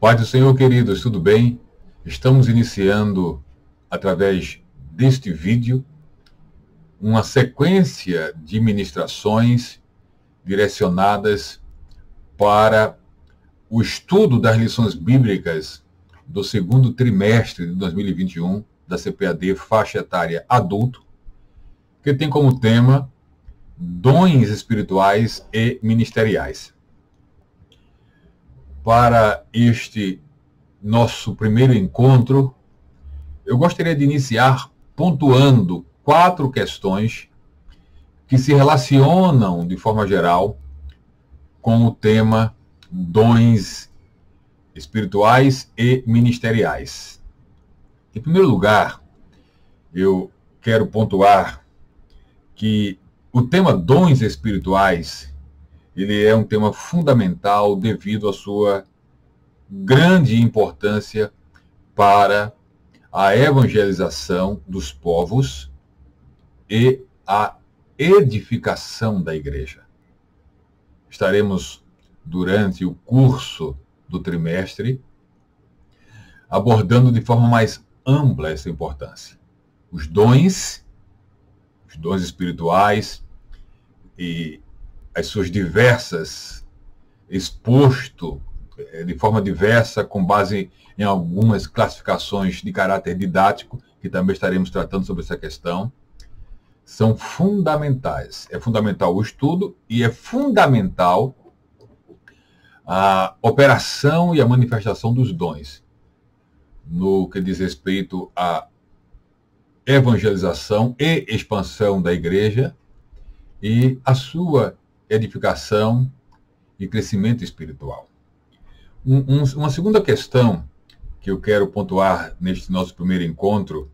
Pai do Senhor, queridos, tudo bem? Estamos iniciando, através deste vídeo, uma sequência de ministrações direcionadas para o estudo das lições bíblicas do segundo trimestre de 2021 da CPAD faixa etária adulto, que tem como tema dons espirituais e ministeriais. Para este nosso primeiro encontro, eu gostaria de iniciar pontuando 4 questões que se relacionam, de forma geral, com o tema dons espirituais e ministeriais. Em primeiro lugar, eu quero pontuar que o tema dons espirituais, ele é um tema fundamental devido à sua grande importância para a evangelização dos povos e a edificação da igreja. Estaremos, durante o curso do trimestre, abordando de forma mais ampla essa importância. Os dons espirituais e as suas diversas, exposto de forma diversa, com base em algumas classificações de caráter didático, que também estaremos tratando sobre essa questão, são fundamentais. É fundamental o estudo e é fundamental a operação e a manifestação dos dons, no que diz respeito à evangelização e expansão da igreja e a sua edificação e crescimento espiritual. Uma segunda questão que eu quero pontuar neste nosso primeiro encontro,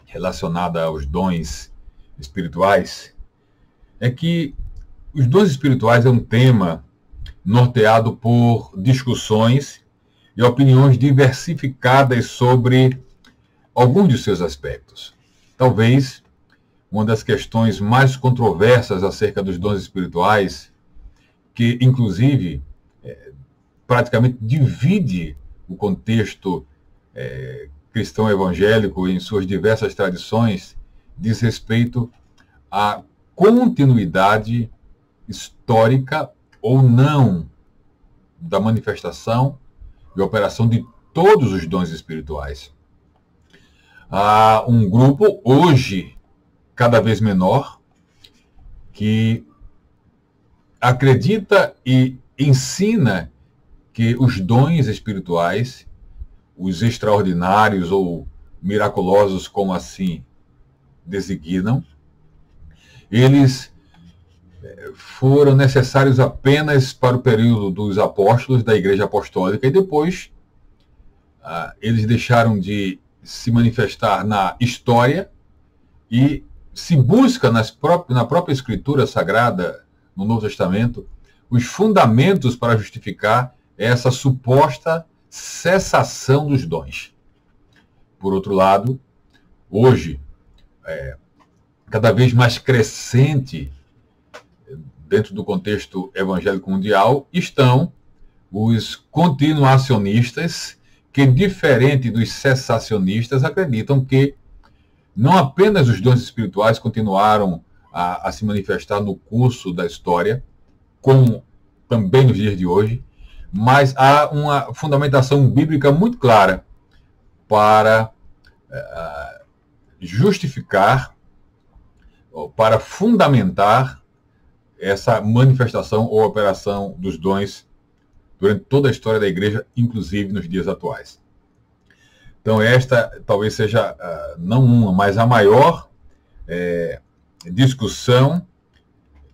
relacionada aos dons espirituais, é que os dons espirituais é um tema norteado por discussões e opiniões diversificadas sobre alguns de seus aspectos. Talvez uma das questões mais controversas acerca dos dons espirituais, que inclusive praticamente divide o contexto cristão evangélico em suas diversas tradições, diz respeito à continuidade histórica ou não da manifestação e operação de todos os dons espirituais. Há um grupo, hoje, cada vez menor, que acredita e ensina que os dons espirituais, os extraordinários ou miraculosos, como assim designam, eles foram necessários apenas para o período dos apóstolos da Igreja Apostólica e depois eles deixaram de se manifestar na história e se busca na própria Escritura Sagrada, no Novo Testamento, os fundamentos para justificar essa suposta cessação dos dons. Por outro lado, hoje, cada vez mais crescente dentro do contexto evangélico mundial, estão os continuacionistas que, diferente dos cessacionistas, acreditam que não apenas os dons espirituais continuaram a se manifestar no curso da história, como também nos dias de hoje, mas há uma fundamentação bíblica muito clara para justificar, para fundamentar essa manifestação ou operação dos dons durante toda a história da igreja, inclusive nos dias atuais. Então esta talvez seja, não uma, mas a maior discussão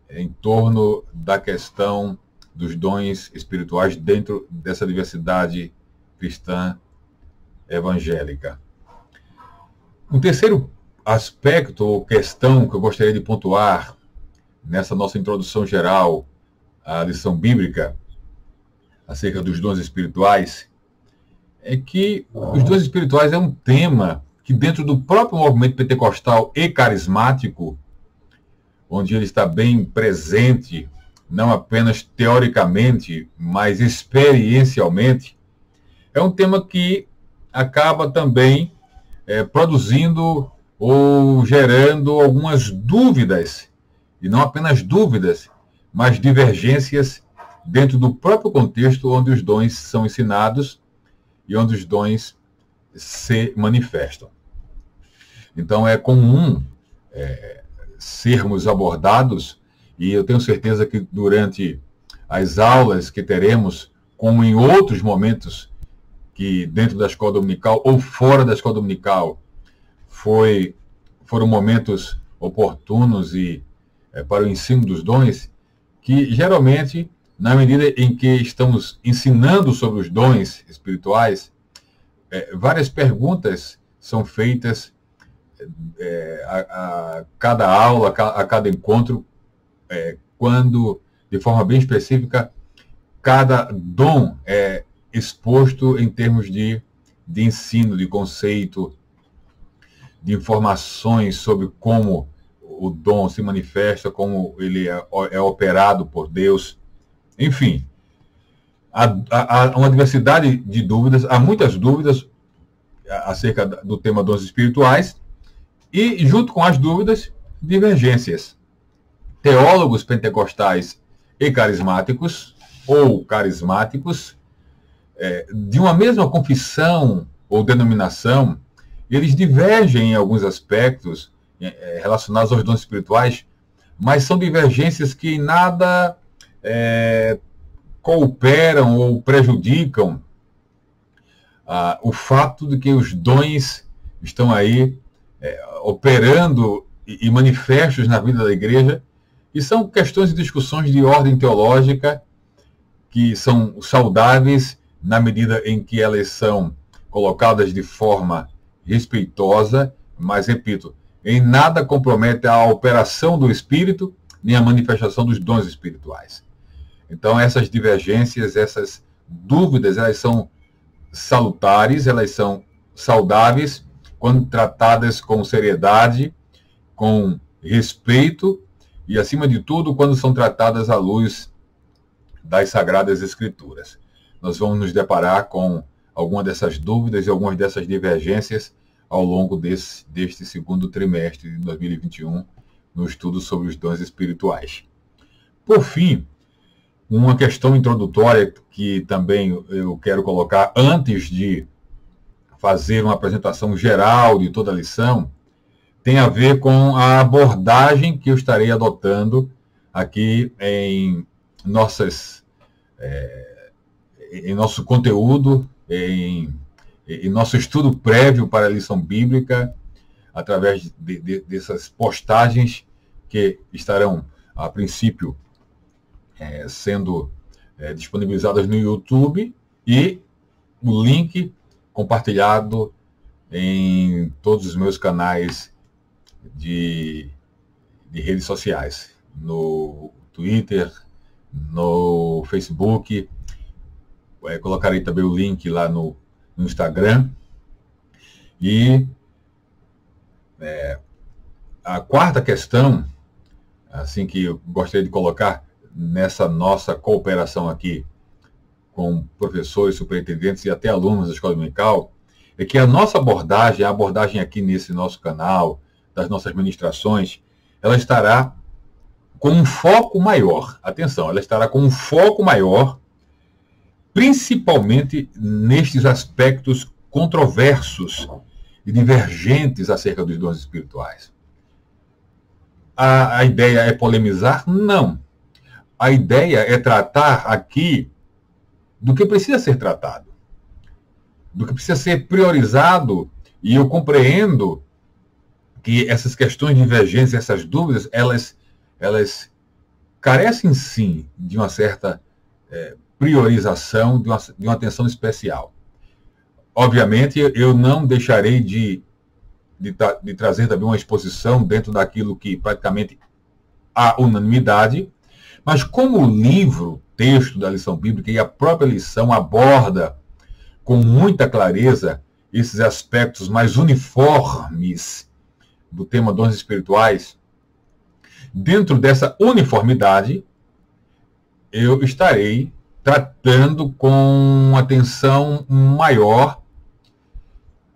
em torno da questão dos dons espirituais dentro dessa diversidade cristã evangélica. Um terceiro aspecto ou questão que eu gostaria de pontuar nessa nossa introdução geral à lição bíblica acerca dos dons espirituais é que os dons espirituais é um tema que dentro do próprio movimento pentecostal e carismático, onde ele está bem presente, não apenas teoricamente, mas experiencialmente, é um tema que acaba também produzindo ou gerando algumas dúvidas, e não apenas dúvidas, mas divergências dentro do próprio contexto onde os dons são ensinados e onde os dons se manifestam. Então é comum sermos abordados, e eu tenho certeza que durante as aulas que teremos, como em outros momentos que dentro da escola dominical ou fora da escola dominical, foram momentos oportunos e para o ensino dos dons, que geralmente, na medida em que estamos ensinando sobre os dons espirituais, várias perguntas são feitas a cada aula, a cada encontro, quando, de forma bem específica, cada dom é exposto em termos de ensino, de conceito, de informações sobre como o dom se manifesta, como ele é operado por Deus. Enfim, há uma diversidade de dúvidas, há muitas dúvidas acerca do tema dons espirituais, e, junto com as dúvidas, divergências. Teólogos pentecostais e carismáticos, ou carismáticos, de uma mesma confissão ou denominação, eles divergem em alguns aspectos relacionados aos dons espirituais, mas são divergências que em nada cooperam ou prejudicam o fato de que os dons estão aí operando e manifestos na vida da igreja, e são questões e discussões de ordem teológica que são saudáveis na medida em que elas são colocadas de forma respeitosa, mas, repito, em nada compromete a operação do Espírito, nem a manifestação dos dons espirituais. Então, essas divergências, essas dúvidas, elas são salutares, elas são saudáveis, quando tratadas com seriedade, com respeito, e, acima de tudo, quando são tratadas à luz das Sagradas Escrituras. Nós vamos nos deparar com algumas dessas dúvidas e algumas dessas divergências ao longo deste segundo trimestre de 2021, no estudo sobre os dons espirituais. Por fim, uma questão introdutória que também eu quero colocar antes de fazer uma apresentação geral de toda a lição, tem a ver com a abordagem que eu estarei adotando aqui em nosso conteúdo, em nosso estudo prévio para a lição bíblica, através dessas postagens que estarão, a princípio, sendo disponibilizadas no YouTube, e o link compartilhado em todos os meus canais de redes sociais, no Twitter, no Facebook, colocarei também o link lá no Instagram. E a quarta questão, assim, que eu gostaria de colocar nessa nossa cooperação aqui com professores, superintendentes e até alunos da escola dominical, é que a nossa abordagem, a abordagem aqui nesse nosso canal, das nossas ministrações, ela estará com um foco maior. Atenção, ela estará com um foco maior, principalmente nestes aspectos controversos e divergentes acerca dos dons espirituais. A ideia é polemizar? Não. A ideia é tratar aqui do que precisa ser tratado, do que precisa ser priorizado, e eu compreendo que essas questões de divergência, essas dúvidas, elas carecem sim de uma certa priorização, de uma atenção especial. Obviamente, eu não deixarei de trazer também uma exposição dentro daquilo que praticamente há unanimidade, mas como o livro, texto da lição bíblica e a própria lição aborda com muita clareza esses aspectos mais uniformes do tema dons espirituais, dentro dessa uniformidade, eu estarei tratando com atenção maior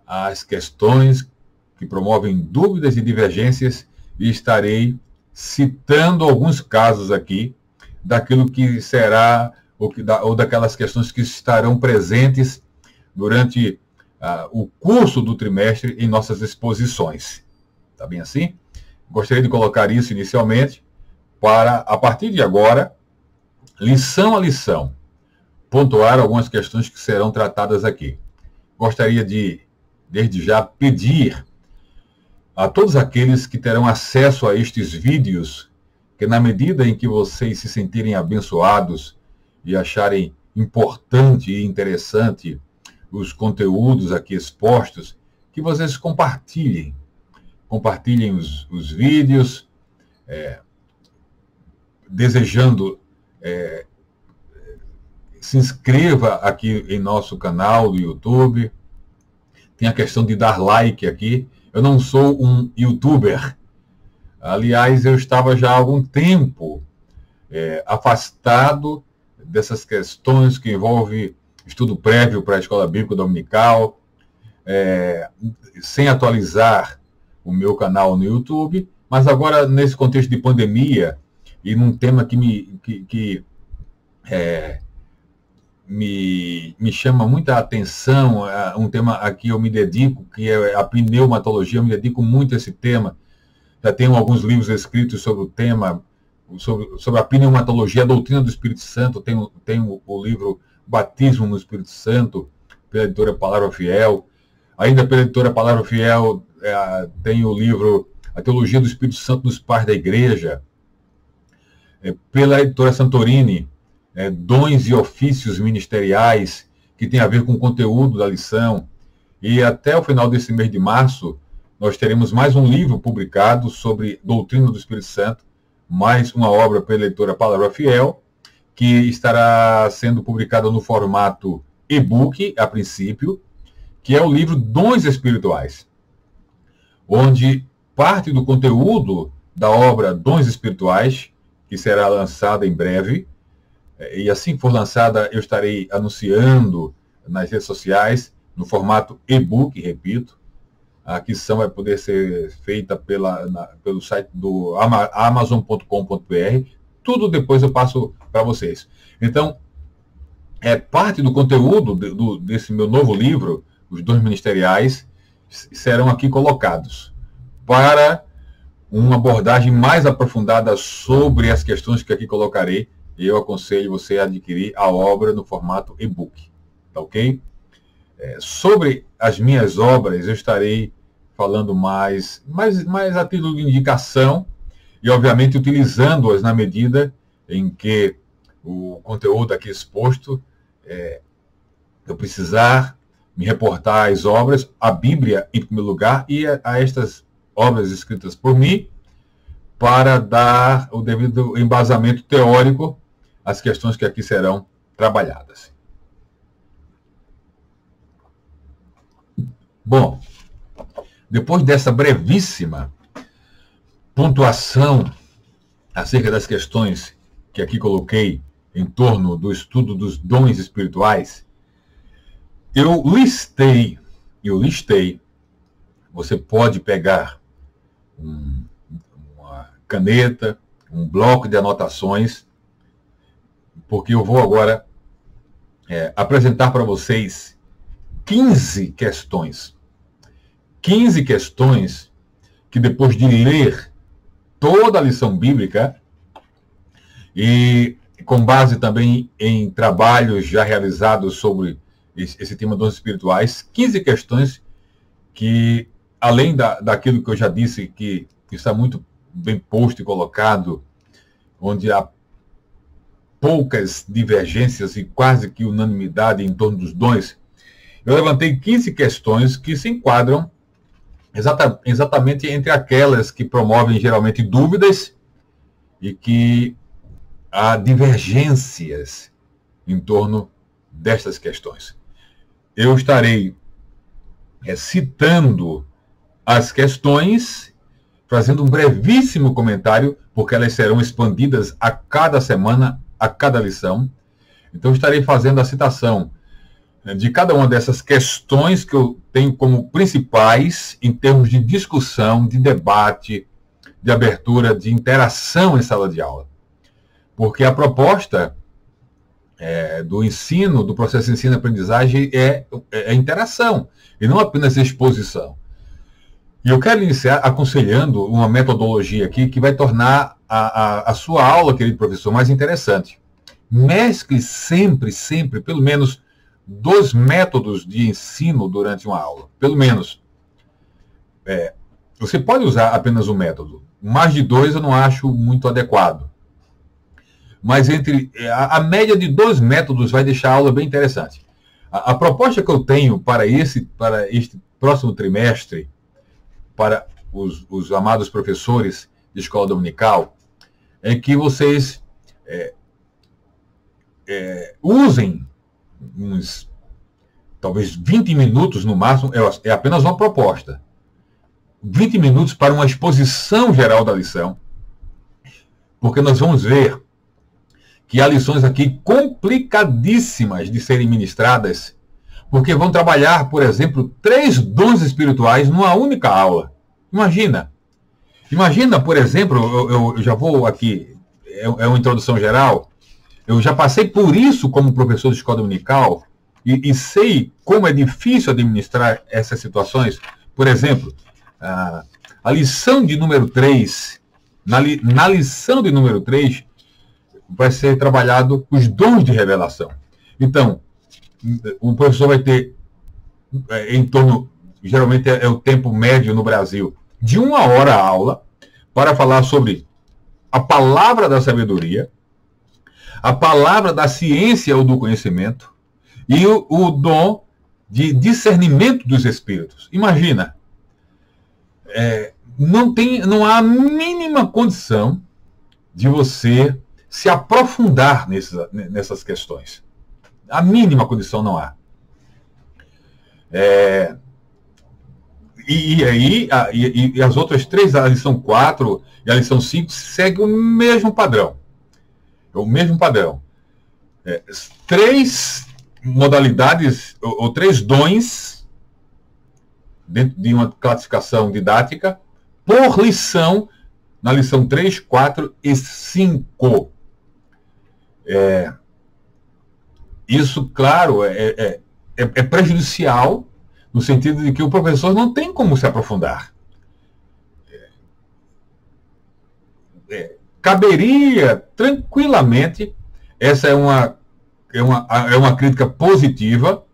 as questões que promovem dúvidas e divergências, e estarei citando alguns casos aqui daquilo que será, ou daquelas questões que estarão presentes durante o curso do trimestre em nossas exposições. Tá bem assim? Gostaria de colocar isso inicialmente para, a partir de agora, lição a lição, pontuar algumas questões que serão tratadas aqui. Gostaria de, desde já, pedir a todos aqueles que terão acesso a estes vídeos, que na medida em que vocês se sentirem abençoados e acharem importante e interessante os conteúdos aqui expostos, que vocês compartilhem. Compartilhem os vídeos, desejando, se inscreva aqui em nosso canal do YouTube. Tem a questão de dar like aqui. Eu não sou um youtuber. Aliás, eu estava já há algum tempo afastado dessas questões que envolvem estudo prévio para a Escola Bíblica Dominical, sem atualizar o meu canal no YouTube, mas agora, nesse contexto de pandemia, e num tema que me chama muita atenção, um tema a que eu me dedico, que é a pneumatologia. Eu me dedico muito a esse tema. Já tenho alguns livros escritos sobre o tema, sobre a pneumatologia, a doutrina do Espírito Santo. Tenho o livro Batismo no Espírito Santo, pela editora Palavra Fiel. Ainda pela editora Palavra Fiel, tem o livro A Teologia do Espírito Santo nos Pais da Igreja. Pela editora Santorini, Dons e Ofícios Ministeriais, que tem a ver com o conteúdo da lição. E até o final desse mês de março, nós teremos mais um livro publicado sobre doutrina do Espírito Santo, mais uma obra pela editora Palavra Fiel, que estará sendo publicada no formato e-book, a princípio, que é o livro Dons Espirituais, onde parte do conteúdo da obra Dons Espirituais, que será lançada em breve, e assim que for lançada, eu estarei anunciando nas redes sociais, no formato e-book, repito. A aquisição vai poder ser feita pelo site do amazon.com.br. Tudo depois eu passo para vocês. Então, parte do conteúdo desse meu novo livro, Os Dons Ministeriais, serão aqui colocados para uma abordagem mais aprofundada sobre as questões que aqui colocarei. E eu aconselho você a adquirir a obra no formato e-book, tá ok? Sobre as minhas obras, eu estarei falando mais a título de indicação e, obviamente, utilizando-as na medida em que o conteúdo aqui exposto, eu precisar me reportar às obras, à Bíblia, em primeiro lugar, e a estas obras escritas por mim, para dar o devido embasamento teórico às questões que aqui serão trabalhadas. Bom, depois dessa brevíssima pontuação acerca das questões que aqui coloquei em torno do estudo dos dons espirituais, eu listei, você pode pegar uma caneta, um bloco de anotações, porque eu vou agora apresentar para vocês 15 questões. 15 questões que, depois de ler toda a lição bíblica e com base também em trabalhos já realizados sobre esse tema dos dons espirituais, 15 questões que, além daquilo que eu já disse, que está muito bem posto e colocado, onde há poucas divergências e quase que unanimidade em torno dos dons, eu levantei 15 questões que se enquadram exatamente entre aquelas que promovem geralmente dúvidas e que há divergências em torno destas questões. Eu estarei citando as questões, fazendo um brevíssimo comentário, porque elas serão expandidas a cada semana, a cada lição. Então, estarei fazendo a citação de cada uma dessas questões que eu tenho como principais em termos de discussão, de debate, de abertura, de interação em sala de aula. Porque a proposta do ensino, do processo de ensino e aprendizagem é interação, e não apenas exposição. E eu quero iniciar aconselhando uma metodologia aqui que vai tornar a sua aula, querido professor, mais interessante. Mescle sempre, pelo menos 2 métodos de ensino durante uma aula. Pelo menos. Você pode usar apenas um método. Mais de 2 eu não acho muito adequado. Mas a média de 2 métodos vai deixar a aula bem interessante. A proposta que eu tenho para este próximo trimestre, para os amados professores de escola dominical, é que vocês usem talvez 20 minutos no máximo, é apenas uma proposta. 20 minutos para uma exposição geral da lição, porque nós vamos ver que há lições aqui complicadíssimas de serem ministradas, porque vão trabalhar, por exemplo, 3 dons espirituais numa única aula. Imagina, por exemplo, eu já vou aqui, é uma introdução geral, eu já passei por isso como professor de escola dominical e sei como é difícil administrar essas situações. Por exemplo, a lição de número 3, na lição de número 3, vai ser trabalhado os dons de revelação. Então, o professor vai ter em torno, geralmente é o tempo médio no Brasil, de 1 hora a aula, para falar sobre a palavra da sabedoria, a palavra da ciência ou do conhecimento e o dom de discernimento dos espíritos. Imagina, não há a mínima condição de você se aprofundar nessas questões. A mínima condição não há. E as outras 3, a lição 4 e a lição 5, seguem o mesmo padrão. O mesmo padrão. 3 modalidades, ou 3 dons, dentro de uma classificação didática, por lição, na lição 3, 4 e 5. Isso, claro, é prejudicial, no sentido de que o professor não tem como se aprofundar. Caberia tranquilamente, essa é uma crítica positiva,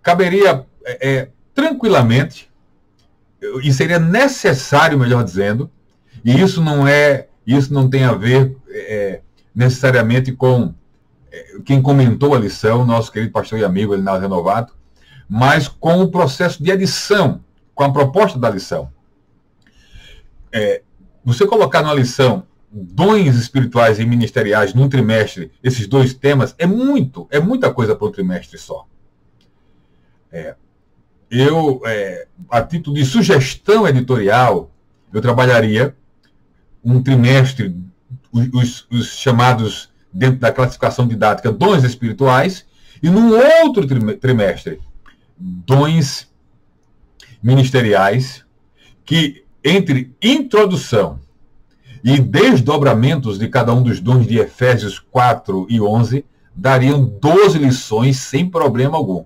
caberia tranquilamente, e seria necessário, melhor dizendo, e isso não tem a ver necessariamente com quem comentou a lição, nosso querido pastor e amigo Elinaldo Renovato, mas com o processo de adição, com a proposta da lição. Você colocar na lição dons espirituais e ministeriais num trimestre, esses 2 temas, é muita coisa para um trimestre só. A título de sugestão editorial, eu trabalharia um trimestre, os chamados, dentro da classificação didática, dons espirituais, e num outro trimestre, dons ministeriais, que entre introdução e desdobramentos de cada um dos dons de Efésios 4 e 11, dariam 12 lições sem problema algum.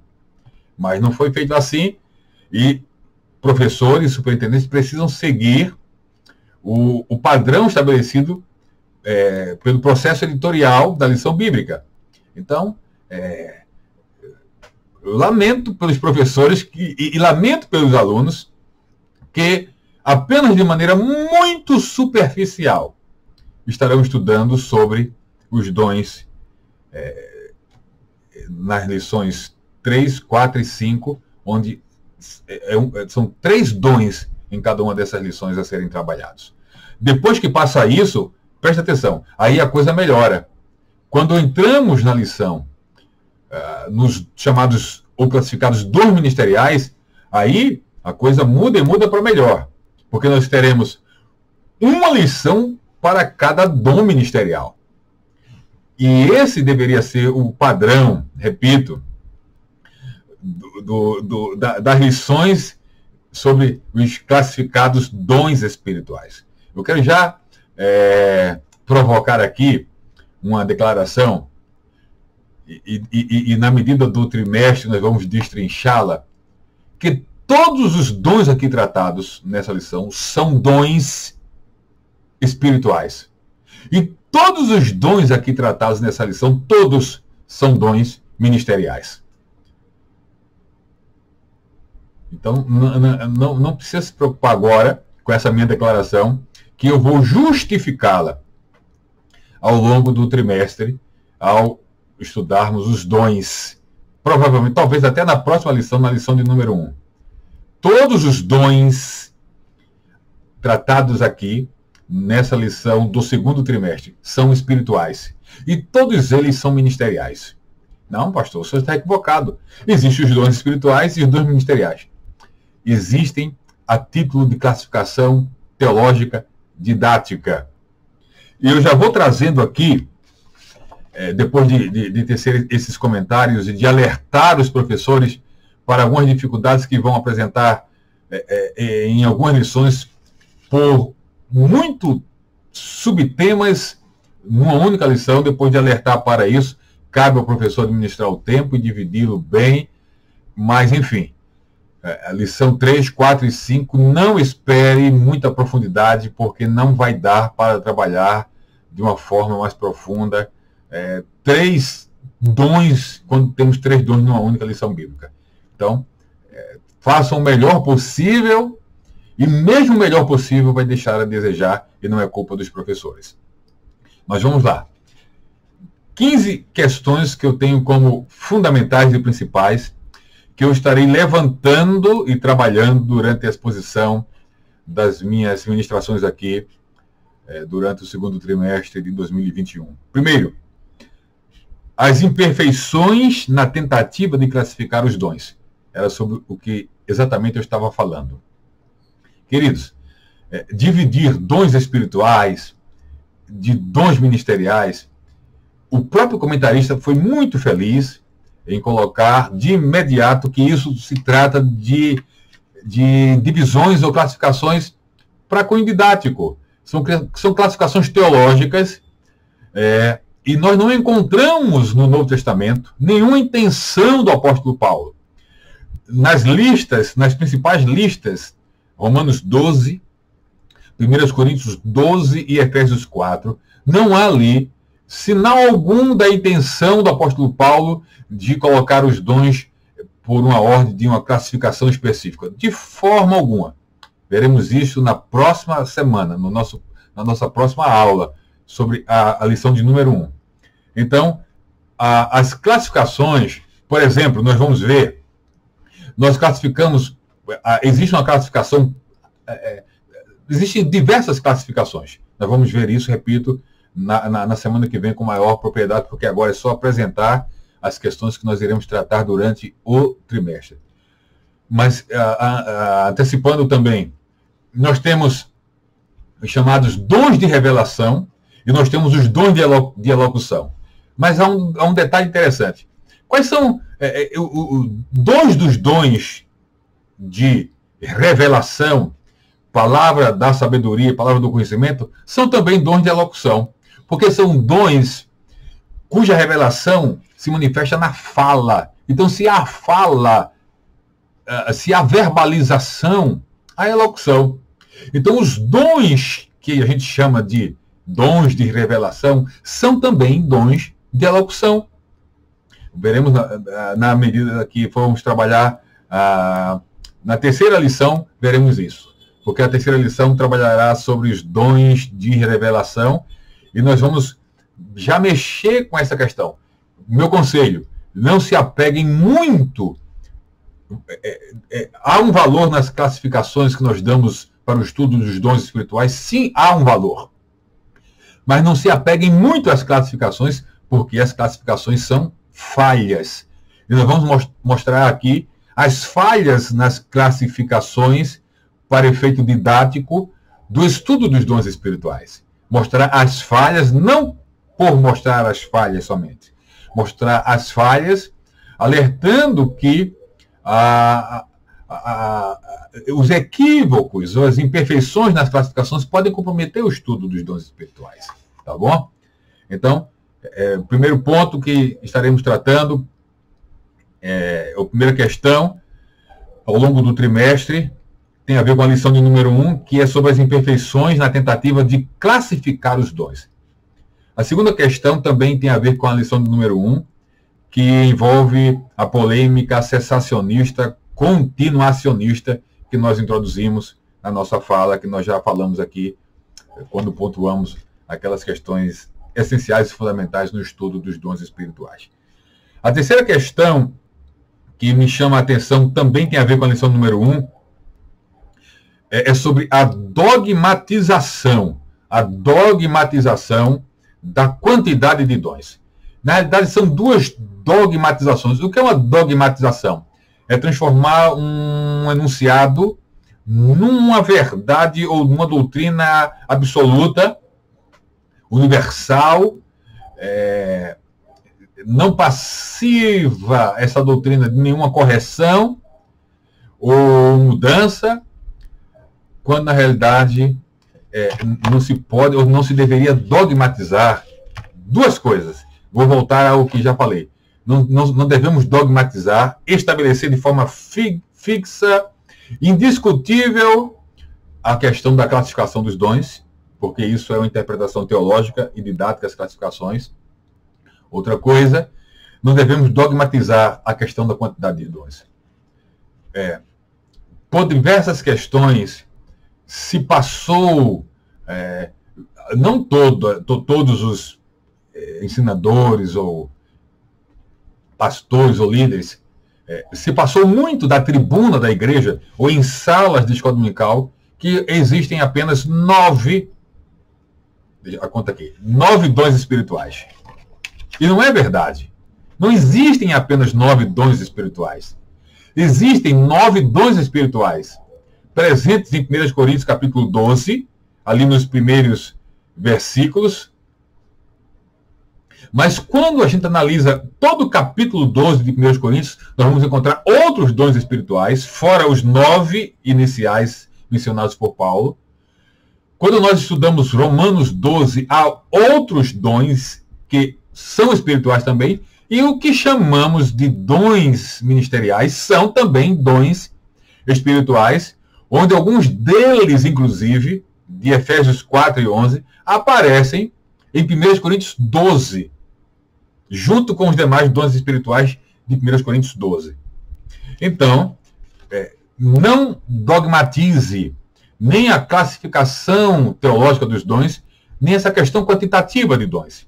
Mas não foi feito assim, e professores e superintendentes precisam seguir o padrão estabelecido pelo processo editorial da lição bíblica. Então, eu lamento pelos professores e lamento pelos alunos que apenas de maneira muito superficial estarão estudando sobre os dons nas lições 3, 4 e 5, onde são 3 dons em cada uma dessas lições a serem trabalhados. Depois que passa isso, presta atenção, aí a coisa melhora. Quando entramos na lição, nos chamados ou classificados dons ministeriais, aí a coisa muda e muda para melhor. Porque nós teremos uma lição para cada dom ministerial. E esse deveria ser o padrão, repito, das lições sobre os classificados dons espirituais. Eu quero já provocar aqui uma declaração, e na medida do trimestre nós vamos destrinchá-la, que todos os dons aqui tratados nessa lição são dons espirituais. E todos os dons aqui tratados nessa lição, todos são dons ministeriais. Então, não precisa se preocupar agora com essa minha declaração, que eu vou justificá-la ao longo do trimestre, ao estudarmos os dons. Provavelmente, talvez até na próxima lição, na lição de número 1. Todos os dons tratados aqui, nessa lição do segundo trimestre, são espirituais. E todos eles são ministeriais. Não, pastor, o senhor está equivocado. Existem os dons espirituais e os dons ministeriais. Existem a título de classificação teológica didática. E eu já vou trazendo aqui, depois de tecer esses comentários e de alertar os professores para algumas dificuldades que vão apresentar em algumas lições por muito subtemas numa única lição. Depois de alertar para isso, cabe ao professor administrar o tempo e dividi-lo bem, mas enfim, a lição 3, 4 e 5, não espere muita profundidade, porque não vai dar para trabalhar de uma forma mais profunda 3 dons, quando temos 3 dons numa única lição bíblica. Então, façam o melhor possível, e mesmo o melhor possível vai deixar a desejar, e não é culpa dos professores. Mas vamos lá. 15 questões que eu tenho como fundamentais e principais, que eu estarei levantando e trabalhando durante a exposição das minhas ministrações aqui, durante o segundo trimestre de 2021. Primeiro, as imperfeições na tentativa de classificar os dons. Era sobre o que exatamente eu estava falando. Queridos, dividir dons espirituais de dons ministeriais, o próprio comentarista foi muito feliz em colocar de imediato que isso se trata de divisões ou classificações para cunho didático. São classificações teológicas, e nós não encontramos no Novo Testamento nenhuma intenção do apóstolo Paulo. Nas listas, nas principais listas, Romanos 12, 1 Coríntios 12 e Efésios 4, não há ali sinal algum da intenção do apóstolo Paulo de colocar os dons por uma ordem de uma classificação específica. De forma alguma. Veremos isso na próxima semana, na nossa próxima aula, sobre a lição de número 1. Então, as classificações, por exemplo, nós vamos ver, nós classificamos, existe uma classificação, existem diversas classificações. Nós vamos ver isso, repito, na semana que vem com maior propriedade, porque agora é só apresentar as questões que nós iremos tratar durante o trimestre. Mas, antecipando também, nós temos os chamados dons de revelação e nós temos os dons de elocução. Mas há um detalhe interessante. Quais são dois dos dons de revelação, palavra da sabedoria, palavra do conhecimento, são também dons de elocução, porque são dons cuja revelação se manifesta na fala. Então, se há fala, se há verbalização, há elocução. Então, os dons que a gente chama de dons de revelação são também dons de elocução. Veremos na medida que formos trabalhar na terceira lição, veremos isso. Porque a terceira lição trabalhará sobre os dons de revelação e nós vamos já mexer com essa questão. Meu conselho, não se apeguem muito. Há um valor nas classificações que nós damos para o estudo dos dons espirituais? Sim, há um valor. Mas não se apeguem muito às classificações, porque as classificações são falhas. E nós vamos mostrar aqui as falhas nas classificações para efeito didático do estudo dos dons espirituais. Mostrar as falhas não por mostrar as falhas somente. Mostrar as falhas, alertando que os equívocos ou as imperfeições nas classificações podem comprometer o estudo dos dons espirituais. Tá bom? Então, o primeiro ponto que estaremos tratando, a primeira questão, ao longo do trimestre, tem a ver com a lição de número 1, que é sobre as imperfeições na tentativa de classificar os dons. A segunda questão também tem a ver com a lição de número 1, que envolve a polêmica cessacionista, continuacionista, que nós introduzimos na nossa fala, que nós já falamos aqui, quando pontuamos aquelas questões essenciais e fundamentais no estudo dos dons espirituais. A terceira questão que me chama a atenção também tem a ver com a lição número 1, é sobre a dogmatização da quantidade de dons. Na realidade, são duas dogmatizações. O que é uma dogmatização? É transformar um enunciado numa verdade ou numa doutrina absoluta, universal, não passiva essa doutrina de nenhuma correção ou mudança, quando na realidade não se pode ou não se deveria dogmatizar duas coisas. Vou voltar ao que já falei. Não devemos dogmatizar, estabelecer de forma fixa, indiscutível, a questão da classificação dos dons, porque isso é uma interpretação teológica e didática das classificações. Outra coisa, não devemos dogmatizar a questão da quantidade de dons. Por diversas questões, se passou, não todos os ensinadores ou pastores ou líderes, se passou muito da tribuna da igreja ou em salas de escola dominical que existem apenas 9 dons espirituais. E não é verdade. Não existem apenas 9 dons espirituais. Existem 9 dons espirituais presentes em 1 Coríntios capítulo 12, ali nos primeiros versículos. Mas quando a gente analisa todo o capítulo 12 de 1 Coríntios, nós vamos encontrar outros dons espirituais, fora os 9 iniciais mencionados por Paulo. Quando nós estudamos Romanos 12, há outros dons que são espirituais também, e o que chamamos de dons ministeriais são também dons espirituais, onde alguns deles, inclusive, de Efésios 4 e 11, aparecem em 1 Coríntios 12, junto com os demais dons espirituais de 1 Coríntios 12. Então, não dogmatize nem a classificação teológica dos dons, nem essa questão quantitativa de dons.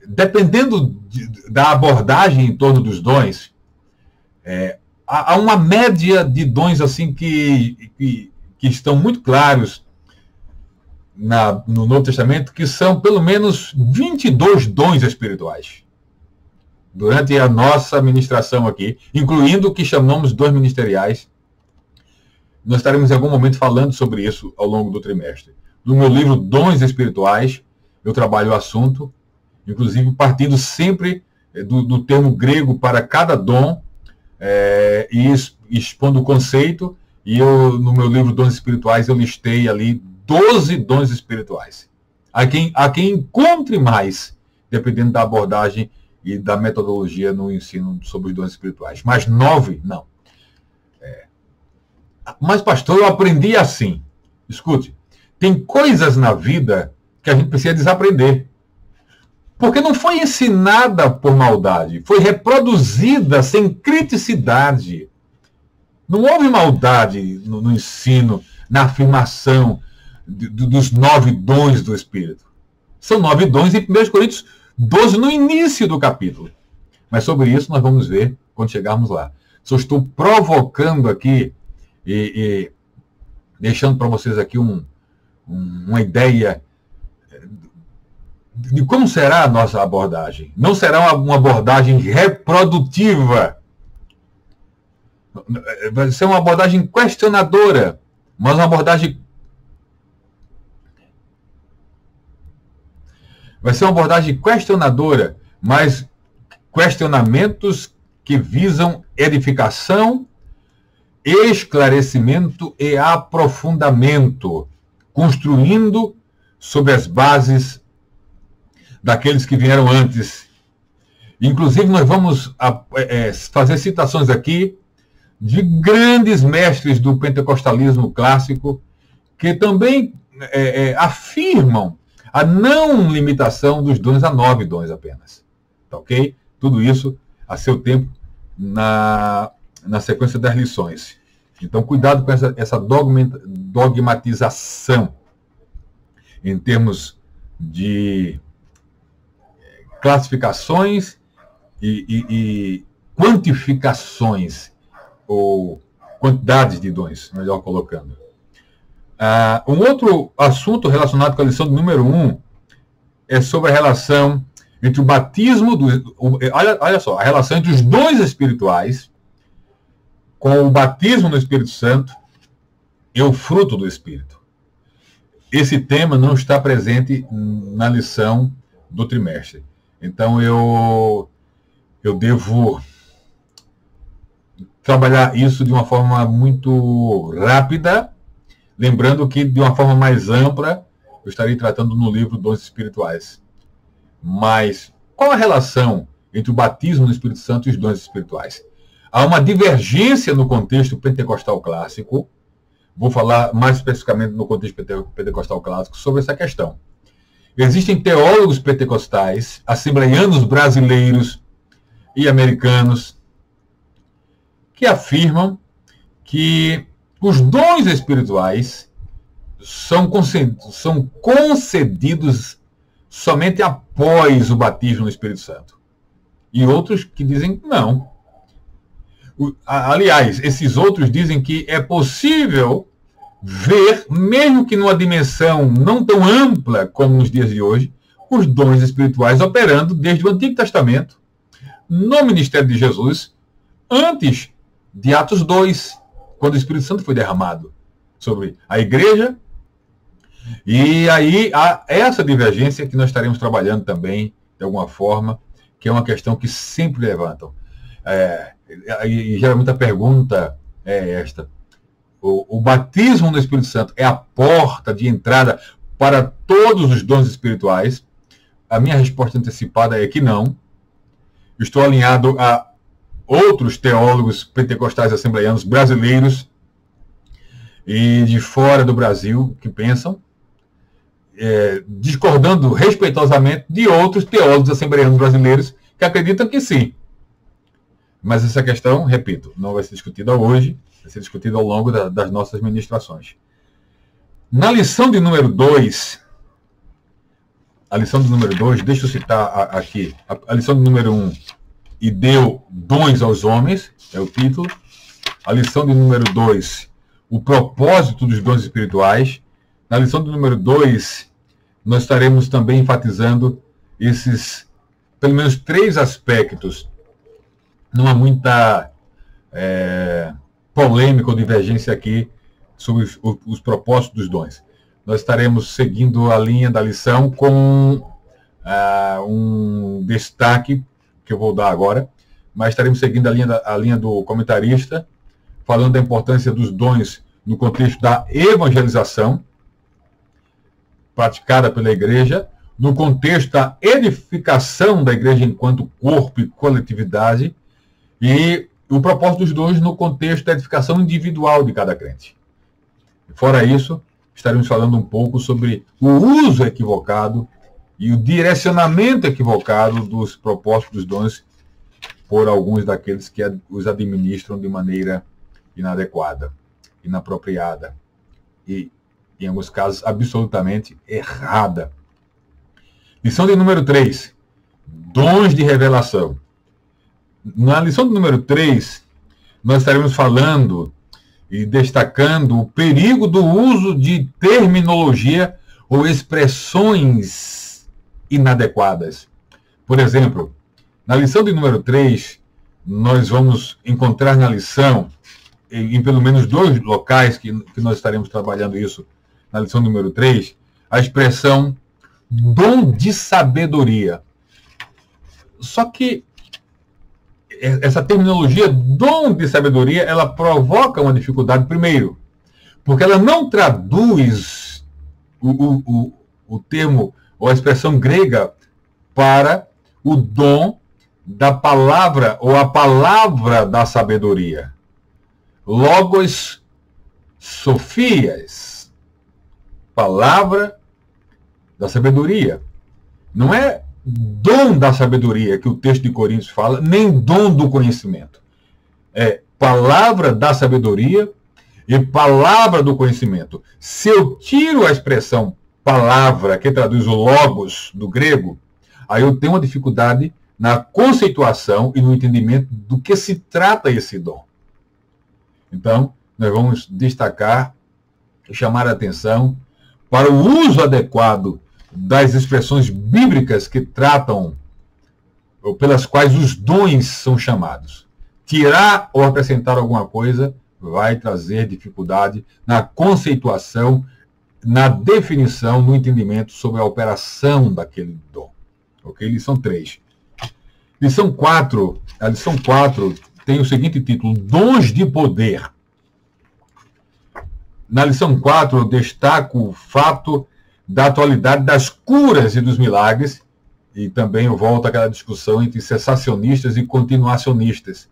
Dependendo da abordagem em torno dos dons, há uma média de dons assim que estão muito claros no Novo Testamento, que são pelo menos 22 dons espirituais. Durante a nossa ministração aqui, incluindo o que chamamos dons ministeriais, nós estaremos em algum momento falando sobre isso ao longo do trimestre. No meu livro Dons Espirituais, eu trabalho o assunto, inclusive partindo sempre do termo grego para cada dom, e expondo o conceito, e no meu livro Dons Espirituais eu listei ali 12 dons espirituais. Há quem encontre mais, dependendo da abordagem e da metodologia no ensino sobre os dons espirituais. Mas 9, não. Mas, pastor, eu aprendi assim. Escute, tem coisas na vida que a gente precisa desaprender. Porque não foi ensinada por maldade, foi reproduzida sem criticidade. Não houve maldade no ensino, na afirmação dos 9 dons do Espírito. São 9 dons em 1 Coríntios 12, no início do capítulo. Mas sobre isso nós vamos ver quando chegarmos lá. Só estou provocando aqui e deixando para vocês aqui uma ideia de como será a nossa abordagem. Não será uma abordagem reprodutiva. Vai ser uma abordagem questionadora, mas uma abordagem Vai ser uma abordagem questionadora, mas questionamentos que visam edificação, esclarecimento e aprofundamento, construindo sobre as bases daqueles que vieram antes. Inclusive, nós vamos fazer citações aqui de grandes mestres do pentecostalismo clássico que também afirmam a não limitação dos dons a 9 dons apenas. Tá ok? Tudo isso a seu tempo na sequência das lições. Então, cuidado com essa dogmatização em termos de classificações e quantificações, ou quantidades de dons, melhor colocando. Um outro assunto relacionado com a lição do número 1 é sobre a relação entre o batismo, olha só, a relação entre os dons espirituais com o batismo no Espírito Santo e o fruto do Espírito. Esse tema não está presente na lição do trimestre. Então, eu devo trabalhar isso de uma forma muito rápida, lembrando que, de uma forma mais ampla, eu estarei tratando no livro Dons Espirituais. Mas, qual a relação entre o batismo no Espírito Santo e os dons espirituais? Há uma divergência no contexto pentecostal clássico. Vou falar mais especificamente no contexto pentecostal clássico sobre essa questão. Existem teólogos pentecostais, assembleianos brasileiros e americanos, que afirmam que os dons espirituais são concedidos somente após o batismo no Espírito Santo. E outros que dizem não. Aliás, esses outros dizem que é possível ver, mesmo que numa dimensão não tão ampla como nos dias de hoje, os dons espirituais operando desde o Antigo Testamento, no ministério de Jesus, antes de Atos 2, quando o Espírito Santo foi derramado sobre a igreja. E aí há essa divergência que nós estaremos trabalhando também, de alguma forma, que é uma questão que sempre levantam. E geralmente a pergunta é esta: o batismo no Espírito Santo é a porta de entrada para todos os dons espirituais? A minha resposta antecipada é que não. Estou alinhado a outros teólogos pentecostais assembleianos brasileiros e de fora do Brasil que pensam, discordando respeitosamente de outros teólogos assembleianos brasileiros que acreditam que sim. Mas essa questão, repito, não vai ser discutida hoje, vai ser discutida ao longo das nossas ministrações. Na lição de número 2, deixa eu citar aqui, a lição de número 1, e deu dons aos homens, é o título. A lição de número 2, o propósito dos dons espirituais. Na lição de número 2, nós estaremos também enfatizando esses, pelo menos, 3 aspectos. Não há muita polêmica ou divergência aqui sobre os propósitos dos dons. Nós estaremos seguindo a linha da lição com um destaque que eu vou dar agora, mas estaremos seguindo a linha do comentarista, falando da importância dos dons no contexto da evangelização praticada pela igreja, no contexto da edificação da igreja enquanto corpo e coletividade, e o propósito dos dons no contexto da edificação individual de cada crente. Fora isso, estaremos falando um pouco sobre o uso equivocado e o direcionamento equivocado dos propósitos dos dons por alguns daqueles que os administram de maneira inadequada, inapropriada e, em alguns casos, absolutamente errada. Lição de número 3, dons de revelação. Na lição de número 3, nós estaremos falando e destacando o perigo do uso de terminologia ou expressões inadequadas. Por exemplo, na lição de número 3, nós vamos encontrar na lição, em pelo menos 2 locais que nós estaremos trabalhando isso, na lição número 3, a expressão dom de sabedoria. Só que essa terminologia, dom de sabedoria, ela provoca uma dificuldade, primeiro, porque ela não traduz o termo ou a expressão grega para o dom da palavra ou a palavra da sabedoria. Logos Sofias, palavra da sabedoria. Não é dom da sabedoria que o texto de Coríntios fala, nem dom do conhecimento. É palavra da sabedoria e palavra do conhecimento. Se eu tiro a expressão palavra, que traduz o logos do grego, aí eu tenho uma dificuldade na conceituação e no entendimento do que se trata esse dom. Então, nós vamos destacar e chamar a atenção para o uso adequado das expressões bíblicas que tratam, ou pelas quais os dons são chamados. Tirar ou acrescentar alguma coisa vai trazer dificuldade na conceituação, na definição, no entendimento sobre a operação daquele dom. Ok? Lição 3. Lição 4, a lição 4 tem o seguinte título: Dons de Poder. Na lição 4, eu destaco o fato da atualidade das curas e dos milagres, e também eu volto àquela discussão entre cessacionistas e continuacionistas,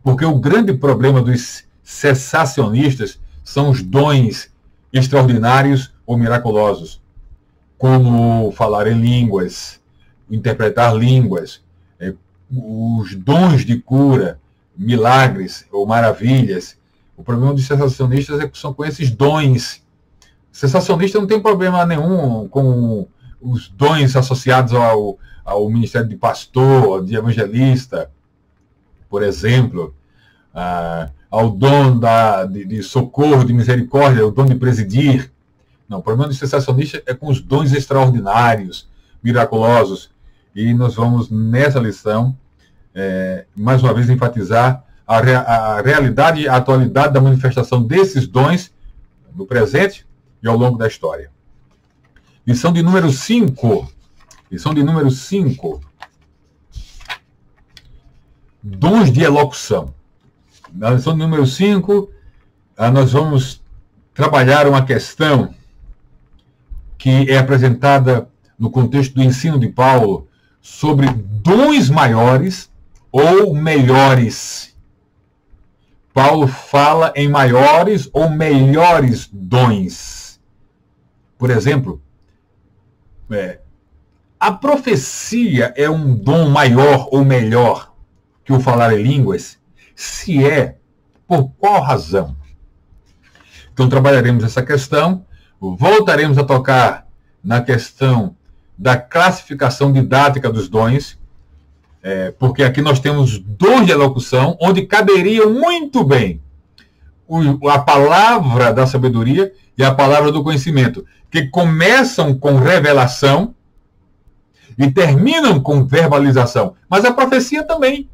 porque o grande problema dos cessacionistas são os dons extraordinários ou miraculosos, como falar em línguas, interpretar línguas, os dons de cura, milagres ou maravilhas. O problema dos cessacionistas é que são com esses dons. O cessacionista não tem problema nenhum com os dons associados ao ministério de pastor, de evangelista, por exemplo, ao dom de socorro, de misericórdia, o dom de presidir. Não, o problema do cessacionista é com os dons extraordinários, miraculosos. E nós vamos, nessa lição, mais uma vez, enfatizar a realidade e a atualidade da manifestação desses dons no presente e ao longo da história. Lição de número 5. Lição de número 5. Dons de elocução. Na lição de número 5, nós vamos trabalhar uma questão que é apresentada no contexto do ensino de Paulo sobre dons maiores ou melhores. Paulo fala em maiores ou melhores dons. Por exemplo, a profecia é um dom maior ou melhor que o falar em línguas? Se é, por qual razão? Então trabalharemos essa questão, voltaremos a tocar na questão da classificação didática dos dons, porque aqui nós temos dons de elocução, onde caberiam muito bem a palavra da sabedoria e a palavra do conhecimento, que começam com revelação e terminam com verbalização. Mas a profecia também.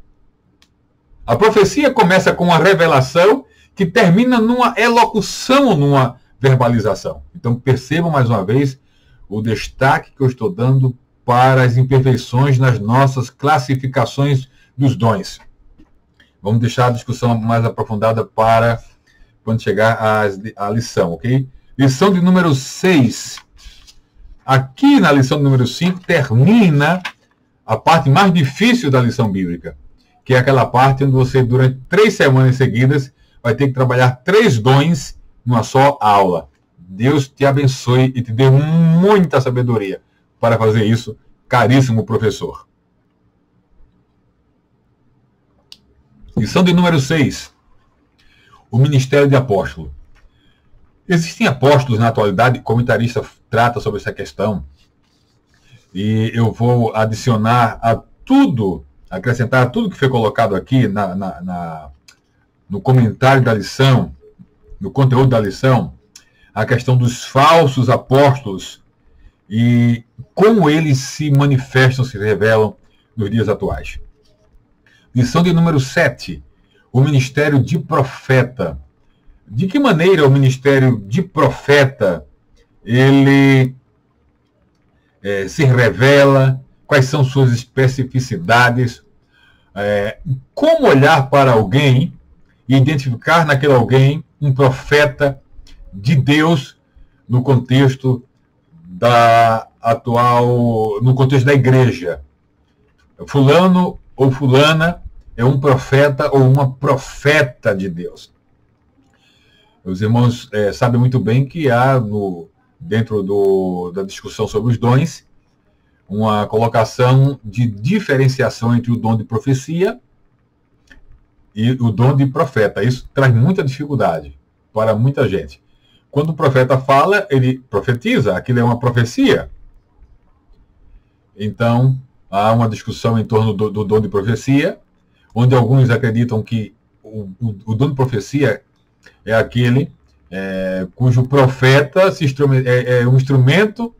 A profecia começa com uma revelação que termina numa elocução, numa verbalização. Então percebam mais uma vez o destaque que eu estou dando para as imperfeições nas nossas classificações dos dons. Vamos deixar a discussão mais aprofundada para quando chegar à lição, ok? Lição de número 6. Aqui na lição de número 5 termina a parte mais difícil da lição bíblica, que é aquela parte onde você, durante 3 semanas seguidas, vai ter que trabalhar 3 dons numa só aula. Deus te abençoe e te dê muita sabedoria para fazer isso, caríssimo professor. Lição de número 6. O ministério de apóstolo. Existem apóstolos na atualidade, o comentarista trata sobre essa questão, e eu vou adicionar acrescentar tudo que foi colocado aqui no comentário da lição, no conteúdo da lição, a questão dos falsos apóstolos e como eles se manifestam, se revelam nos dias atuais. Lição de número 7. O ministério de profeta. De que maneira o ministério de profeta ele se revela, quais são suas especificidades, como olhar para alguém e identificar naquele alguém um profeta de Deus no contexto no contexto da igreja. Fulano ou fulana é um profeta ou uma profeta de Deus. Os irmãos sabem muito bem que há, dentro da discussão sobre os dons, uma colocação de diferenciação entre o dom de profecia e o dom de profeta. Isso traz muita dificuldade para muita gente. Quando o profeta fala, ele profetiza, aquilo é uma profecia. Então, há uma discussão em torno do dom de profecia, onde alguns acreditam que o dom de profecia é aquele cujo profeta é um instrumento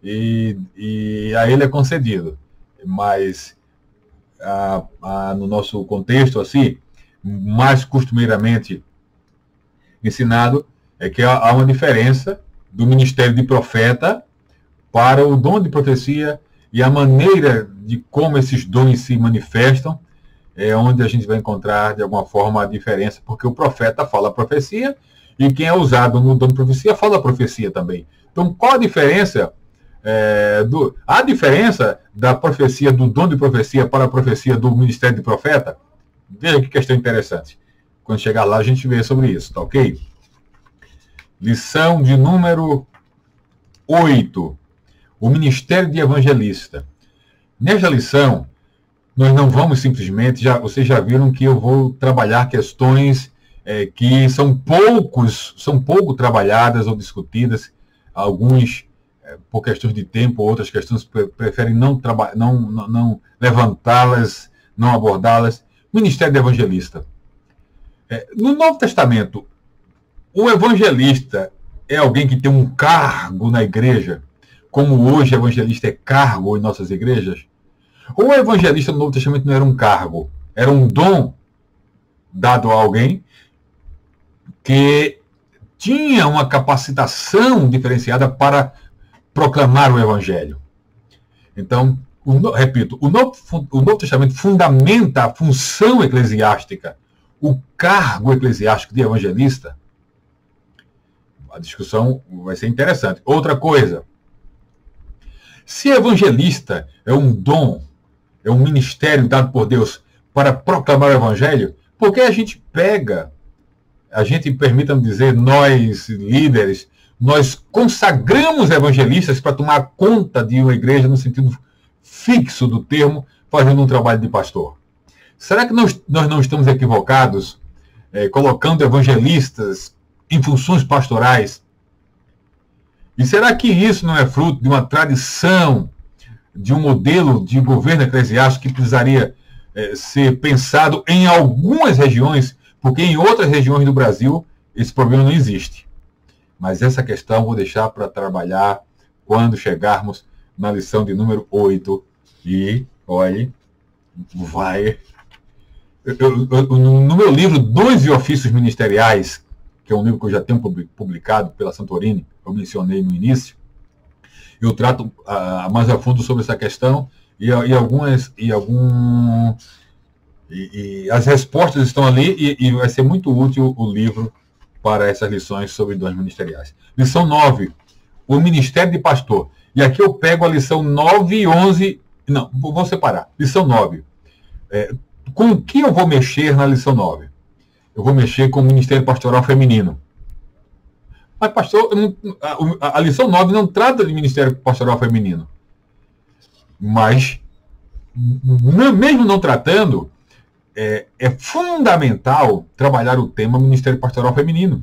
e a ele é concedido. Mas, no nosso contexto, assim, mais costumeiramente ensinado, é que há uma diferença do ministério de profeta para o dom de profecia, e a maneira de como esses dons se manifestam é onde a gente vai encontrar, de alguma forma, a diferença, porque o profeta fala a profecia e quem é usado no dom de profecia fala a profecia também. Então, qual a diferença? A diferença da profecia, do dom de profecia para a profecia do ministério de profeta? Veja que questão interessante. Quando chegar lá, a gente vê sobre isso, tá ok? Lição de número 8. O ministério de evangelista. Nesta lição, nós não vamos simplesmente, vocês já viram que eu vou trabalhar questões que são pouco trabalhadas ou discutidas, alguns por questões de tempo, outras questões preferem não levantá-las, não abordá-las. Ministério de evangelista. No Novo Testamento, o evangelista é alguém que tem um cargo na igreja, como hoje evangelista é cargo em nossas igrejas? Ou o evangelista no Novo Testamento não era um cargo, era um dom dado a alguém que tinha uma capacitação diferenciada para proclamar o evangelho. Então, repito, o Novo Testamento fundamenta a função eclesiástica, o cargo eclesiástico de evangelista. A discussão vai ser interessante. Outra coisa, se evangelista é um dom, é um ministério dado por Deus para proclamar o evangelho, por que a gente permita-me dizer, nós líderes, nós consagramos evangelistas para tomar conta de uma igreja no sentido fixo do termo, fazendo um trabalho de pastor? Será que nós não estamos equivocados colocando evangelistas em funções pastorais? E será que isso não é fruto de uma tradição, de um modelo de governo eclesiástico que precisaria ser pensado em algumas regiões, porque em outras regiões do Brasil esse problema não existe? Mas essa questão vou deixar para trabalhar quando chegarmos na lição de número 8. E, olhe, no meu livro Dons e Ofícios Ministeriais, que é um livro que eu já tenho publicado pela Santorini, eu mencionei no início, eu trato mais a fundo sobre essa questão e as respostas estão ali e vai ser muito útil o livro para essas lições sobre dons ministeriais. Lição 9, o ministério de pastor. E aqui eu pego a lição 9 e 11, não, vou separar. Lição 9. Com o que eu vou mexer na lição 9? Eu vou mexer com o ministério pastoral feminino. Mas, pastor, a lição 9 não trata de ministério pastoral feminino. Mas, mesmo não tratando, é fundamental trabalhar o tema ministério pastoral feminino.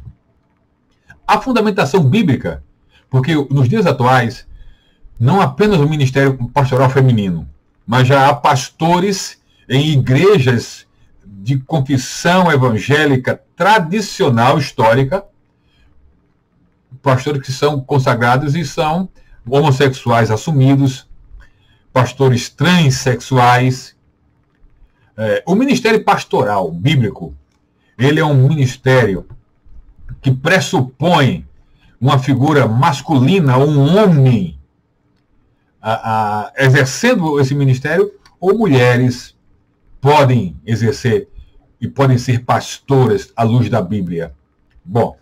A fundamentação bíblica, porque nos dias atuais, não apenas o ministério pastoral feminino, mas já há pastores em igrejas de confissão evangélica tradicional, histórica, pastores que são consagrados e são homossexuais assumidos, pastores transexuais. O ministério pastoral bíblico, ele é um ministério que pressupõe uma figura masculina, um homem, exercendo esse ministério, ou mulheres podem exercer e podem ser pastoras à luz da Bíblia? Bom,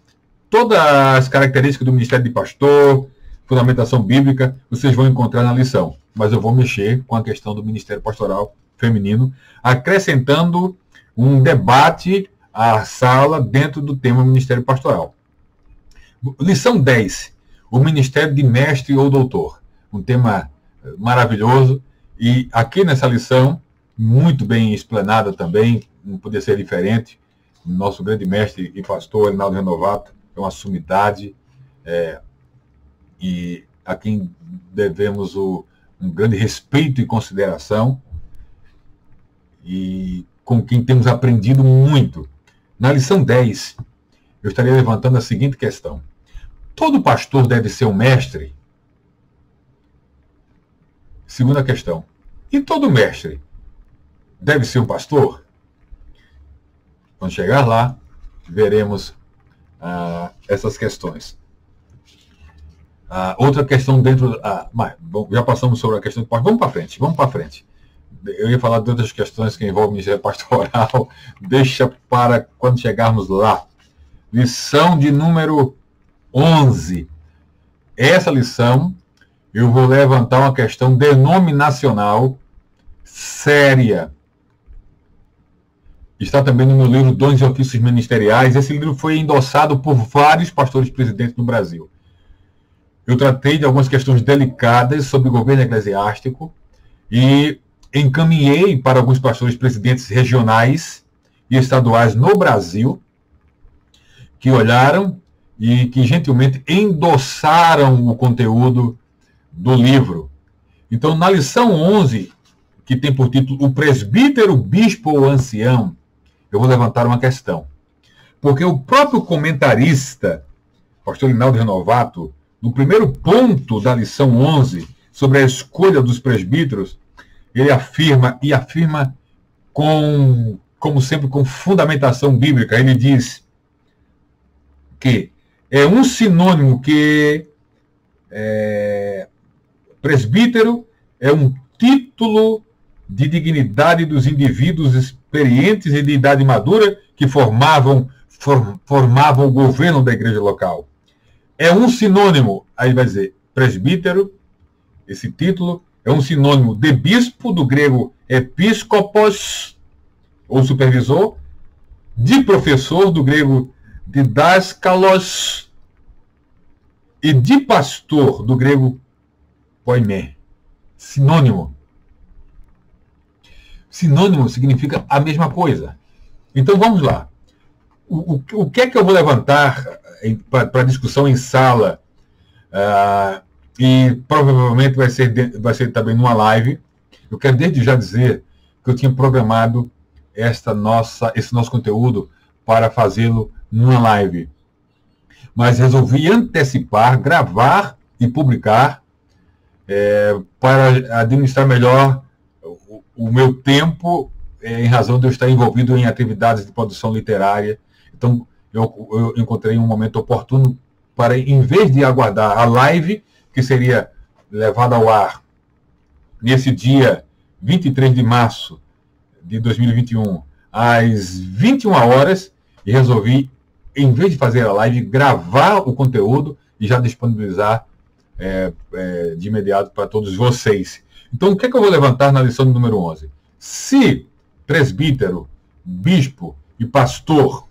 todas as características do ministério de pastor, fundamentação bíblica, vocês vão encontrar na lição. Mas eu vou mexer com a questão do ministério pastoral feminino, acrescentando um debate à sala dentro do tema ministério pastoral. Lição 10. O ministério de mestre ou doutor. Um tema maravilhoso. E aqui nessa lição, muito bem explanada também, não podia ser diferente. Nosso grande mestre e pastor, Reinaldo Renovato, é uma sumidade, e a quem devemos um grande respeito e consideração, e com quem temos aprendido muito. Na lição 10, eu estaria levantando a seguinte questão. Todo pastor deve ser um mestre? Segunda questão. E todo mestre deve ser um pastor? Quando chegar lá, veremos essas questões. Outra questão dentro... já passamos sobre a questão do pastor. Vamos para frente. Eu ia falar de outras questões que envolvem o ministério pastoral. Deixa para quando chegarmos lá. Lição de número 11. Essa lição, eu vou levantar uma questão denominacional séria. Está também no meu livro Dons e Ofícios Ministeriais. Esse livro foi endossado por vários pastores presidentes no Brasil. Eu tratei de algumas questões delicadas sobre o governo eclesiástico e encaminhei para alguns pastores presidentes regionais e estaduais no Brasil, que olharam e que gentilmente endossaram o conteúdo do livro. Então, na lição 11, que tem por título O Presbítero, Bispo ou Ancião, eu vou levantar uma questão. Porque o próprio comentarista, pastor Reinaldo Renovato, no primeiro ponto da lição 11, sobre a escolha dos presbíteros, ele afirma, e afirma como sempre, com fundamentação bíblica. Ele diz que é um sinônimo que presbítero é um título de dignidade dos indivíduos experientes e de idade madura que formavam o governo da igreja local. É um sinônimo, aí vai dizer, presbítero, esse título, é um sinônimo de bispo, do grego episkopos, ou supervisor, de professor, do grego didaskalos, e de pastor, do grego poimé. Sinônimo. Sinônimo significa a mesma coisa. Então vamos lá. O que é que eu vou levantar para discussão em sala? E provavelmente vai ser também numa live. Eu quero desde já dizer que eu tinha programado esse nosso conteúdo para fazê-lo numa live. Mas resolvi antecipar, gravar e publicar para administrar melhor o meu tempo, em razão de eu estar envolvido em atividades de produção literária. Então, eu encontrei um momento oportuno para, em vez de aguardar a live, que seria levada ao ar nesse dia 23 de março de 2021, às 21 horas, e resolvi, em vez de fazer a live, gravar o conteúdo e já disponibilizar de imediato para todos vocês. Então, o que é que eu vou levantar na lição número 11? Se presbítero, bispo e pastor,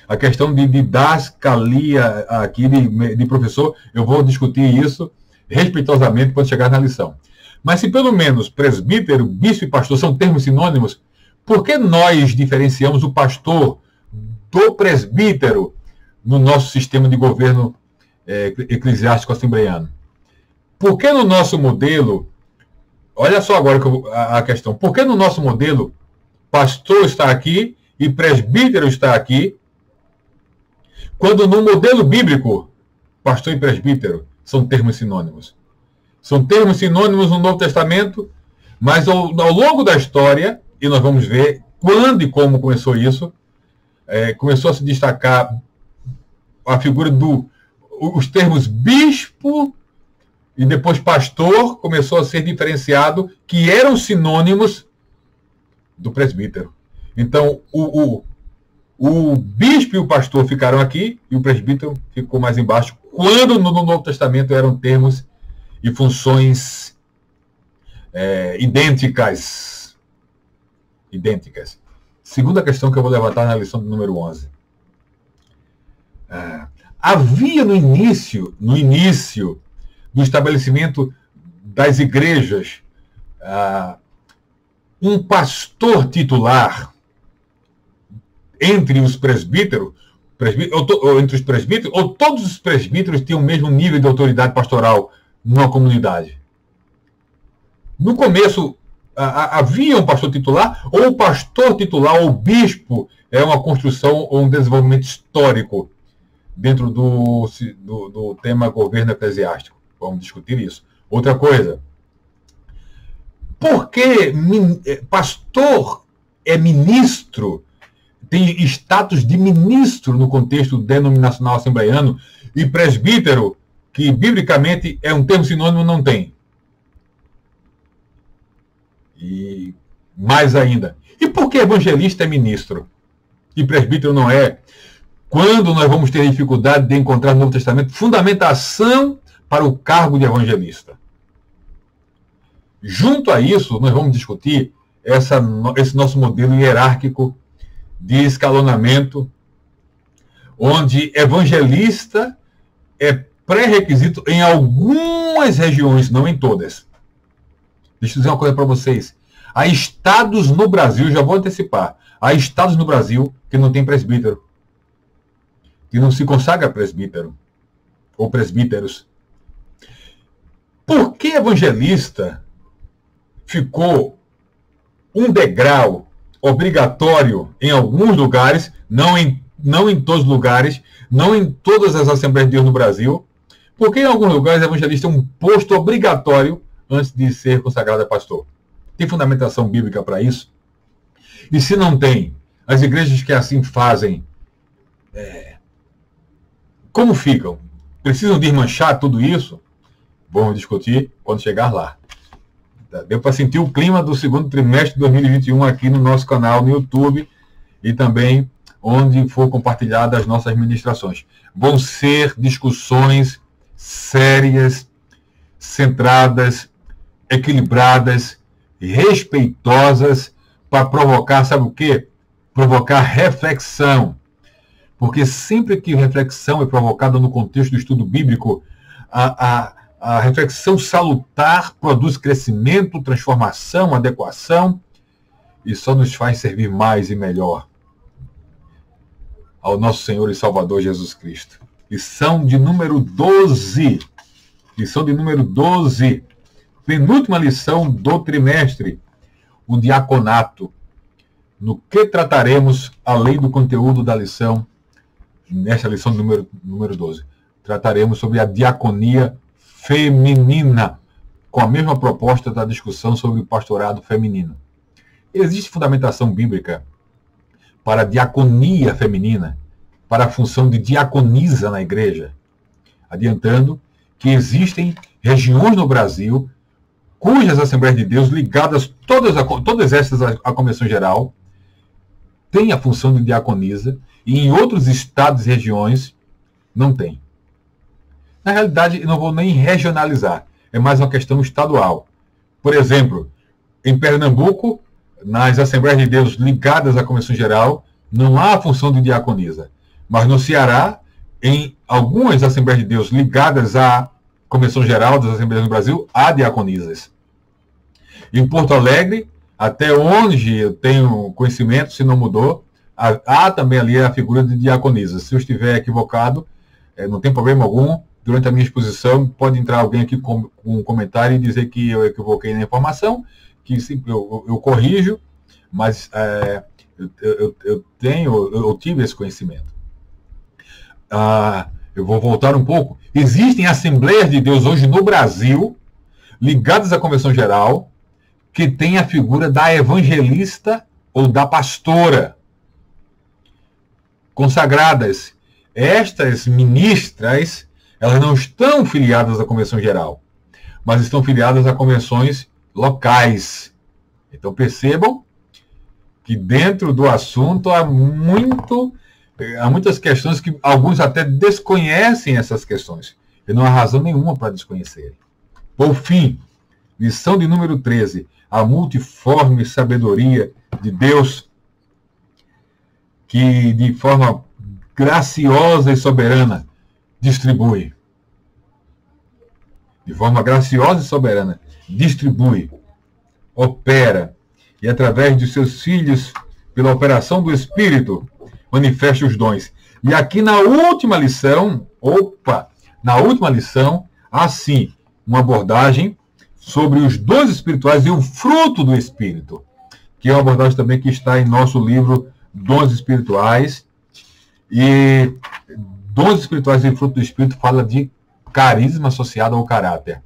a questão de didascalia aqui, de professor, eu vou discutir isso respeitosamente quando chegar na lição. Mas se pelo menos presbítero, bispo e pastor são termos sinônimos, por que nós diferenciamos o pastor do presbítero no nosso sistema de governo eclesiástico assembleiano? Por que no nosso modelo, olha só agora a questão, por que no nosso modelo pastor está aqui e presbítero está aqui, quando no modelo bíblico pastor e presbítero são termos sinônimos? São termos sinônimos no Novo Testamento, mas ao longo da história, e nós vamos ver quando e como começou isso, começou a se destacar a figura os termos bispo e depois pastor começou a ser diferenciado, que eram sinônimos do presbítero. Então, o bispo e o pastor ficaram aqui e o presbítero ficou mais embaixo, quando no Novo Testamento eram termos e funções idênticas. Segunda questão que eu vou levantar na lição do número 11. Havia no início do estabelecimento das igrejas um pastor titular entre os presbíteros, entre os presbíteros, ou todos os presbíteros tinham o mesmo nível de autoridade pastoral numa comunidade? No começo, havia um pastor titular, ou o pastor titular, ou o bispo, é uma construção ou um desenvolvimento histórico dentro do tema governo eclesiástico? Vamos discutir isso. Outra coisa, por que pastor é ministro, tem status de ministro no contexto denominacional assembleiano, e presbítero, que biblicamente é um termo sinônimo, não tem? E mais ainda, e por que evangelista é ministro e presbítero não é? Quando nós vamos ter dificuldade de encontrar no Novo Testamento fundamentação para o cargo de evangelista? Junto a isso, nós vamos discutir esse nosso modelo hierárquico de escalonamento, onde evangelista é pré-requisito em algumas regiões, não em todas. Deixa eu dizer uma coisa para vocês. Há estados no Brasil, já vou antecipar, há estados no Brasil que não tem presbítero, que não se consagra presbítero, ou presbíteros. Por que evangelista ficou um degrau obrigatório em alguns lugares, não em todos os lugares, não em todas as Assembleias de Deus no Brasil? Porque em alguns lugares evangelista é um posto obrigatório antes de ser consagrado a pastor. Tem fundamentação bíblica para isso? E se não tem, as igrejas que assim fazem, como ficam? Precisam desmanchar tudo isso? Vamos discutir quando chegar lá. Deu para sentir o clima do segundo trimestre de 2021 aqui no nosso canal no YouTube e também onde for compartilhadas as nossas ministrações. Vão ser discussões sérias, centradas, equilibradas, respeitosas, para provocar, sabe o quê? Provocar reflexão. Porque sempre que reflexão é provocada no contexto do estudo bíblico, a reflexão salutar produz crescimento, transformação, adequação, e só nos faz servir mais e melhor ao nosso Senhor e Salvador Jesus Cristo. Lição de número 12. Lição de número 12. Penúltima lição do trimestre. O diaconato. No que trataremos, além do conteúdo da lição, nesta lição número 12? Trataremos sobre a diaconia feminina, com a mesma proposta da discussão sobre o pastorado feminino. Existe fundamentação bíblica para a diaconia feminina, para a função de diaconisa na igreja, adiantando que existem regiões no Brasil cujas Assembleias de Deus, ligadas todas estas à Convenção Geral, têm a função de diaconisa, e em outros estados e regiões não tem. Na realidade, eu não vou nem regionalizar, é mais uma questão estadual. Por exemplo, em Pernambuco, nas Assembleias de Deus ligadas à Convenção Geral, não há a função de diaconisa. Mas no Ceará, em algumas Assembleias de Deus ligadas à Convenção Geral das Assembleias do Brasil, há diaconisas. Em Porto Alegre, até onde eu tenho conhecimento, se não mudou, há também ali a figura de diaconisa. Se eu estiver equivocado, não tem problema algum. Durante a minha exposição, pode entrar alguém aqui com um comentário e dizer que eu equivoquei na informação, que eu corrijo, mas eu tive esse conhecimento. Eu vou voltar um pouco. Existem Assembleias de Deus hoje no Brasil, ligadas à Convenção Geral, que tem a figura da evangelista ou da pastora, consagradas. Estas ministras, elas não estão filiadas à Convenção Geral. mas estão filiadas a convenções locais. Então percebam que dentro do assunto há muitas questões que alguns até desconhecem essas questões. E não há razão nenhuma para desconhecerem. Por fim, lição de número 13. A multiforme sabedoria de Deus, que de forma graciosa e soberana distribui. De forma graciosa e soberana distribui, opera, e através de seus filhos, pela operação do Espírito, manifesta os dons. E aqui na última lição, há sim uma abordagem sobre os dons espirituais e o fruto do Espírito, que é uma abordagem também que está em nosso livro Dons Espirituais. E dons espirituais e fruto do Espírito fala de carisma associado ao caráter.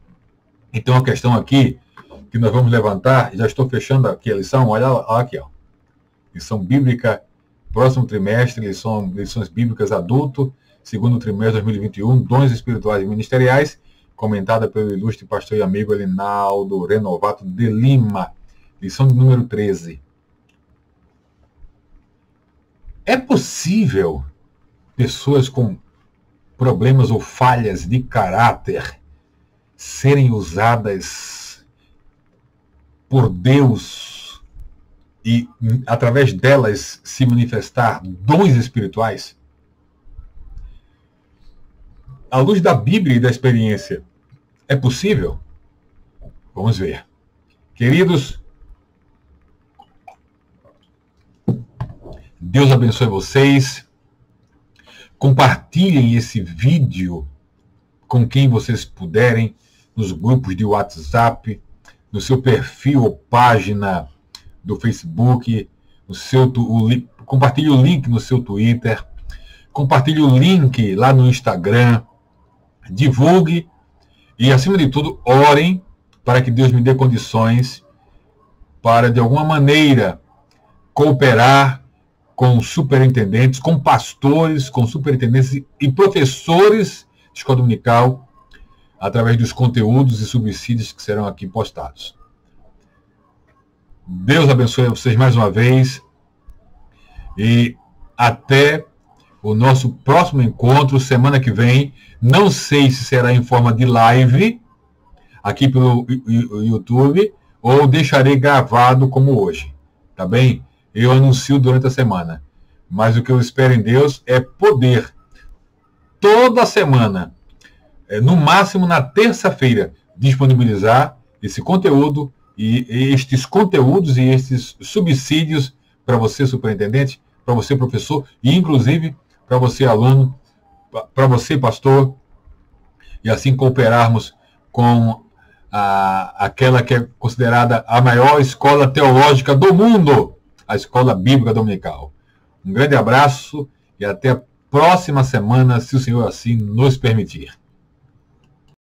Então a questão aqui que nós vamos levantar, já estou fechando aqui a lição, olha aqui, ó. Lição bíblica, próximo trimestre, lições bíblicas adulto, segundo trimestre de 2021, dons espirituais e ministeriais, comentada pelo ilustre pastor e amigo Elinaldo Renovato de Lima, lição de número 13. É possível pessoas com problemas ou falhas de caráter serem usadas por Deus e, através delas, se manifestar dons espirituais? À luz da Bíblia e da experiência, é possível? Vamos ver. Queridos, Deus abençoe vocês. Compartilhem esse vídeo com quem vocês puderem, nos grupos de WhatsApp, no seu perfil ou página do Facebook, compartilhe o link no seu Twitter, compartilhe o link lá no Instagram, divulgue e, acima de tudo, orem para que Deus me dê condições para, de alguma maneira, cooperar com superintendentes, com pastores, com superintendentes e professores de escola dominical, através dos conteúdos e subsídios que serão aqui postados. Deus abençoe vocês mais uma vez e até o nosso próximo encontro, semana que vem. Não sei se será em forma de live, aqui pelo YouTube, ou deixarei gravado como hoje, tá bem? Eu anuncio durante a semana. Mas o que eu espero em Deus é poder, toda semana, no máximo na terça-feira, disponibilizar esse conteúdo e estes conteúdos e estes subsídios para você, superintendente, para você, professor, e inclusive para você, aluno, para você, pastor, e assim cooperarmos com aquela que é considerada a maior escola teológica do mundo, a Escola Bíblica Dominical. Um grande abraço e até a próxima semana, se o Senhor assim nos permitir.